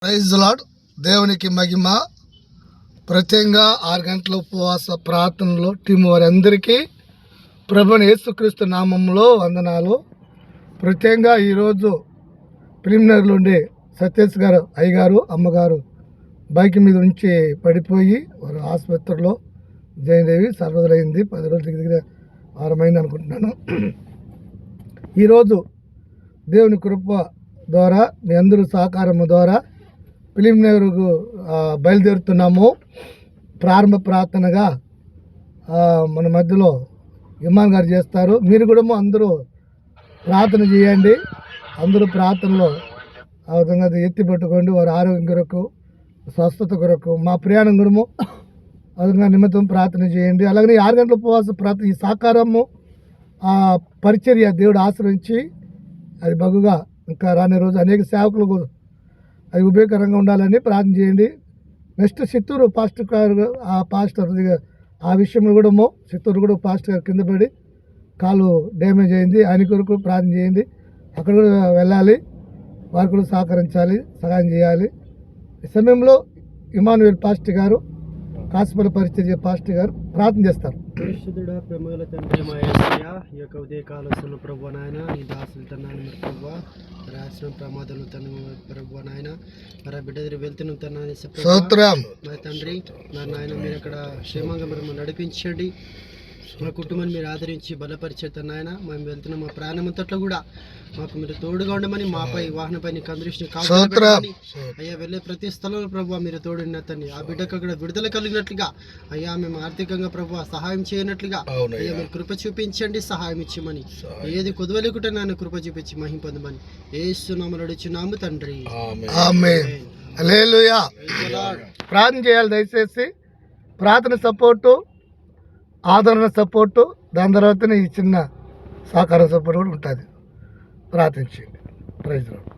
Praise lord. దేవునికి మహిమ. ప్రత్యేకంగా 6 గంటల ఉపవాస ప్రార్థనలో టీం వారందరికీ ప్రభువైన యేసుక్రీస్తు నామంలో వందనాలు. ప్రత్యేకంగా ఈరోజు ప్రిలిమినరీలో ఉండే సతీష్ గారు అయ్యగారు అమ్మగారు బైక్ మీద నుంచి పడిపోయి వారు ఆసుపత్రిలో జయదేవి సర్వదరైంది. 10 రోజుల దగ్గర వారమైంది అనుకుంటున్నాను. ఈరోజు దేవుని కృప ద్వారా మీ అందరూ సహకారము ద్వారా ప్రిలిమినరీకు బయలుదేరుతున్నాము. ప్రారంభ ప్రార్థనగా మన మధ్యలో ఇమాన్ గారు చేస్తారు. మీరు కూడా అందరూ ప్రార్థన చేయండి. అందరూ ప్రార్థనలో ఆ విధంగా ఎత్తి పట్టుకోండి. వారి ఆరోగ్యం కొరకు, స్వస్థత కొరకు, మా ప్రయాణం గురము ఆ విధంగా నిమిత్తం ప్రార్థన చేయండి. అలాగనే 6 గంటల ఉపవాస ప్రార్థన ఈ సహకారము పరిచర్య దేవుడు ఆశ్రయించి అది బగుగా ఇంకా రాని రోజు అనేక సేవకులకు అది ఉపయోగకరంగా ఉండాలని ప్రార్థన చేయండి. నెక్స్ట్ చిత్తూరు పాస్టర్ గారు పాస్టర్ ఆ విషయంలో కూడా చిత్తూరు కూడా పాస్టర్ గారు కింద పడి కాలు డ్యామేజ్ అయింది. ఆయన కొరకు ప్రార్థన చేయండి. అక్కడ కూడా వెళ్ళాలి, వారు కూడా సహకరించాలి, సహాయం చేయాలి. ఈ సమయంలో ఇమానుయేల్ పాస్టర్ గారు కాసుపల్లి పరిచర్య పాస్టర్ గారు ప్రార్థన చేస్తారు. పరిశుద్ధుడా, ప్రేమగల తండ్రి మా యేసయ్య, ఈ యొక్క ఉదయకాలస్తున్న ప్రభువా నాయన, నీ దాసులు తన్నాను మరి ప్రభువా, రాసిన ప్రమాదాలు తను ప్రభువా నాయన, మరి బిడ్డ దగ్గర వెళ్తున్నాం తన్నాను మరి తండ్రి, మరి నాయన మీరు అక్కడ క్షేమంగా మేము నడిపించండి. మా కుటుంబాన్ని మీరు ఆదరించి బలపరిచేత నాయన, మేము వెళ్తున్న మా ప్రాణమంతట్లో కూడా మాకు మీరు తోడుగా ఉండమని, మాపై వాహనపై నీకు అందరిని కాపాడాలని అయ్యా, వెళ్ళే ప్రతి స్థలంలో ప్రభు మీరు తోడున్న తండ్రి, ఆ బిడ్డకు అక్కడ విడుదల కలిగినట్లుగా అయ్యా, మేము ఆర్థికంగా ప్రభు సహాయం చేయనట్లుగా అయ్యా మీరు కృప చూపించండి, సహాయం ఇచ్చమని, ఏది కుదవలేకుండా నాన్న కృప చూపించి మహిమ పొందమని యేసునామములో అడుగుచున్నాము తండ్రి. ఆమేన్. హల్లెలూయా. ప్రార్థన చేయాలి దయచేసి. ప్రార్థన సపోర్టు, ఆదరణ సపోర్టు, దాని తర్వాతనే ఈ చిన్న సహకార సపోర్ట్ కూడా ఉంటుంది. ప్రార్థించండి. Praise lord.